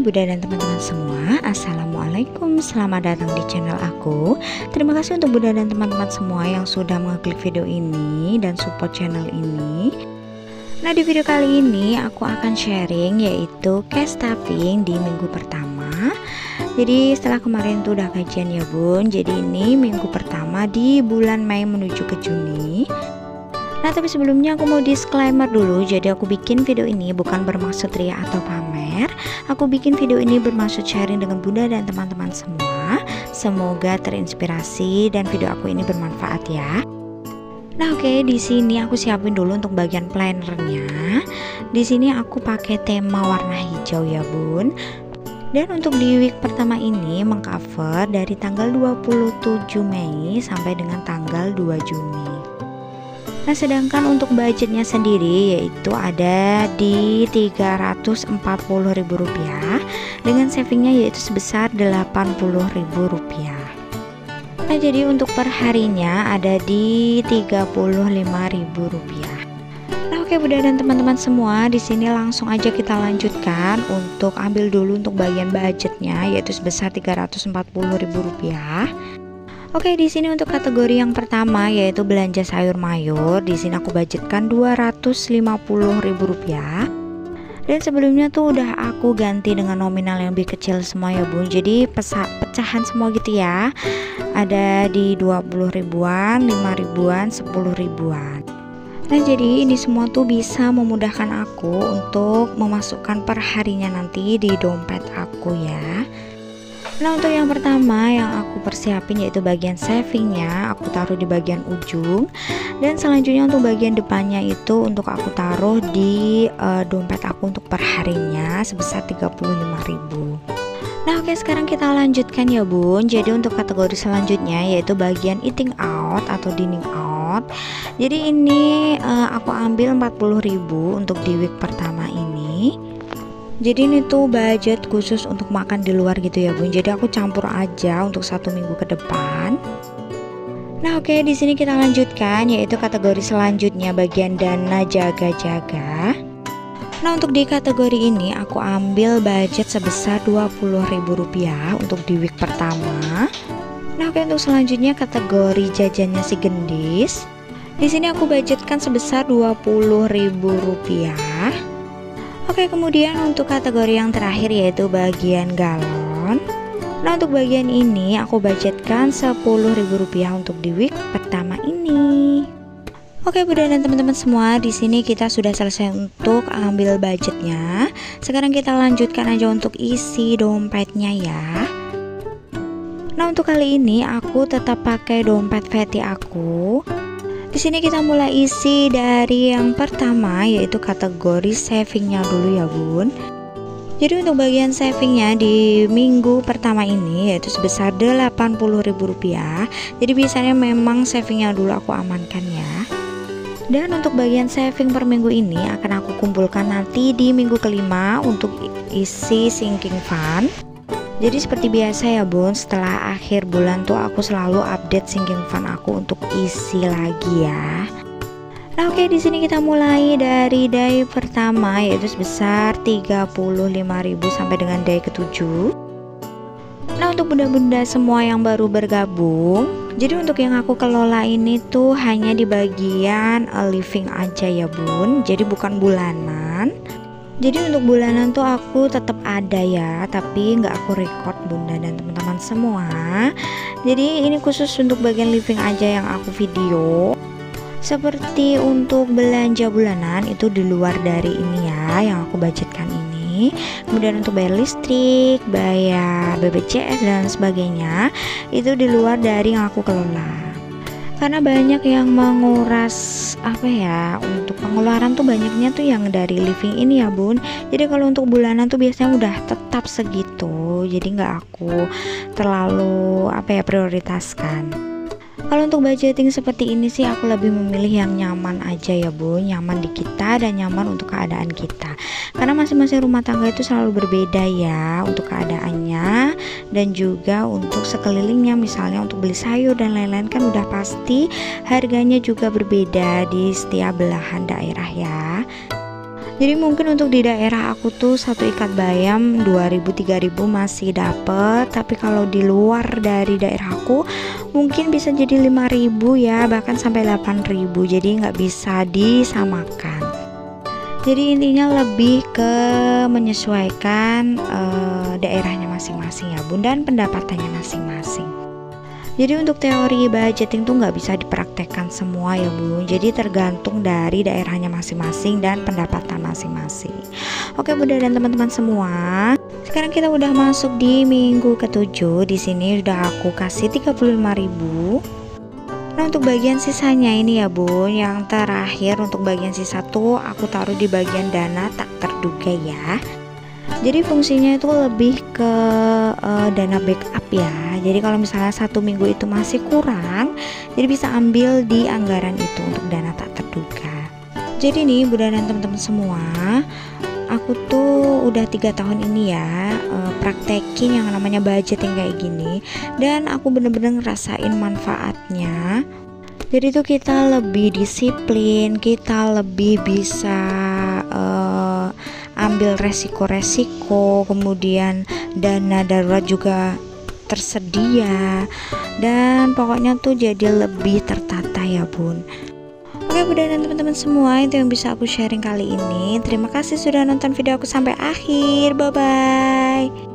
Bunda dan teman-teman semua, Assalamualaikum, selamat datang di channel aku. Terima kasih untuk Bunda dan teman-teman semua yang sudah mengklik video ini dan support channel ini. Nah, di video kali ini aku akan sharing yaitu cash stuffing di minggu pertama. Jadi setelah kemarin tuh udah kajian ya bun, jadi ini minggu pertama di bulan Mei menuju ke Juni. Nah, tapi sebelumnya aku mau disclaimer dulu. Jadi aku bikin video ini bukan bermaksud ria atau pamer. Aku bikin video ini bermaksud sharing dengan Bunda dan teman-teman semua. Semoga terinspirasi dan video aku ini bermanfaat ya. Nah, oke, di sini aku siapin dulu untuk bagian plannernya. Di sini aku pakai tema warna hijau ya, Bun. Dan untuk di week pertama ini mengcover dari tanggal 27 Mei sampai dengan tanggal 2 Juni. Nah, sedangkan untuk budgetnya sendiri yaitu ada di Rp340.000 dengan savingnya yaitu sebesar Rp80.000. Nah, jadi untuk per harinya ada di Rp35.000. Nah, oke Bunda dan teman-teman semua, di sini langsung aja kita lanjutkan untuk ambil dulu untuk bagian budgetnya yaitu sebesar Rp340.000. Oke, di sini untuk kategori yang pertama yaitu belanja sayur mayur. Di sini aku budgetkan Rp250.000. Dan sebelumnya tuh udah aku ganti dengan nominal yang lebih kecil semua ya bun. Jadi pecahan semua gitu ya. Ada di 20 ribuan, 5 ribuan, 10 ribuan. Nah, jadi ini semua tuh bisa memudahkan aku untuk memasukkan perharinya nanti di dompet aku ya. Nah, untuk yang pertama yang aku persiapin yaitu bagian savingnya aku taruh di bagian ujung. Dan selanjutnya untuk bagian depannya itu untuk aku taruh di dompet aku untuk perharinya sebesar Rp35.000. Nah, oke, sekarang kita lanjutkan ya bun. Jadi untuk kategori selanjutnya yaitu bagian eating out atau dining out. Jadi ini aku ambil Rp40.000 untuk di week pertama ini. Jadi ini tuh budget khusus untuk makan di luar gitu ya bun. Jadi aku campur aja untuk 1 minggu ke depan. Nah, oke, di sini kita lanjutkan yaitu kategori selanjutnya bagian dana jaga-jaga. Nah, untuk di kategori ini aku ambil budget sebesar Rp20.000 untuk di week pertama. Nah, oke, untuk selanjutnya kategori jajannya si gendis. Di sini aku budgetkan sebesar Rp20.000. Oke, kemudian untuk kategori yang terakhir yaitu bagian galon. Nah, untuk bagian ini aku budgetkan Rp10.000 untuk di week pertama ini. Oke Bunda dan teman-teman semua, di sini kita sudah selesai untuk ambil budgetnya. Sekarang kita lanjutkan aja untuk isi dompetnya ya. Nah, untuk kali ini aku tetap pakai dompet Fetty aku. Di sini kita mulai isi dari yang pertama yaitu kategori savingnya dulu ya bun. Jadi untuk bagian savingnya di minggu pertama ini yaitu sebesar Rp80.000. Jadi biasanya memang savingnya dulu aku amankan ya. Dan untuk bagian saving per minggu ini akan aku kumpulkan nanti di minggu kelima untuk isi sinking fund. Jadi seperti biasa ya bun, setelah akhir bulan tuh aku selalu update sinking fund aku untuk isi lagi ya. Nah, oke, di sini kita mulai dari day pertama yaitu sebesar Rp35.000 sampai dengan day ke-7. Nah, untuk bunda-bunda semua yang baru bergabung, jadi untuk yang aku kelola ini tuh hanya di bagian living aja ya bun, jadi bukan bulanan. Jadi untuk bulanan tuh aku tetap ada ya, tapi nggak aku record bunda dan teman-teman semua. Jadi ini khusus untuk bagian living aja yang aku video. Seperti untuk belanja bulanan itu di luar dari ini ya yang aku budgetkan ini. Kemudian untuk bayar listrik, bayar BPJS dan sebagainya itu di luar dari yang aku kelola. Karena banyak yang menguras untuk pengeluaran tuh banyaknya tuh yang dari living ini ya bun. Jadi kalau untuk bulanan tuh biasanya udah tetap segitu. Jadi nggak aku terlalu prioritaskan. Kalau untuk budgeting seperti ini sih aku lebih memilih yang nyaman aja ya bun, nyaman di kita dan nyaman untuk keadaan kita. Karena masing-masing rumah tangga itu selalu berbeda ya untuk keadaannya dan juga untuk sekelilingnya. Misalnya untuk beli sayur dan lain-lain kan udah pasti harganya juga berbeda di setiap belahan daerah ya. Jadi mungkin untuk di daerah aku tuh satu ikat bayam 2000-3000 masih dapet, tapi kalau di luar dari daerah aku mungkin bisa jadi 5000 ya, bahkan sampai 8000. Jadi nggak bisa disamakan. Jadi intinya lebih ke menyesuaikan daerahnya masing-masing ya Bun, dan pendapatannya masing-masing. Jadi untuk teori budgeting tuh nggak bisa dipraktekkan semua ya Bun. Jadi tergantung dari daerahnya masing-masing dan pendapatan masing-masing. Oke Bunda dan teman-teman semua, sekarang kita udah masuk di minggu ke-7. Di sini udah aku kasih 35.000. Nah untuk bagian sisanya ini ya Bun, yang terakhir untuk bagian sisa tuh aku taruh di bagian dana tak terduga ya. Jadi fungsinya itu lebih ke dana backup ya. Jadi kalau misalnya satu minggu itu masih kurang, jadi bisa ambil di anggaran itu untuk dana tak terduga. Jadi nih Bunda dan teman-teman semua, aku tuh udah 3 tahun ini ya praktekin yang namanya budgeting kayak gini, dan aku bener-bener ngerasain manfaatnya. Jadi tuh kita lebih disiplin, kita lebih bisa ambil resiko-resiko, kemudian dana darurat juga tersedia, dan pokoknya tuh jadi lebih tertata ya Bun. Oke Bunda dan teman-teman semua, itu yang bisa aku sharing kali ini. Terima kasih sudah nonton video aku sampai akhir. Bye bye.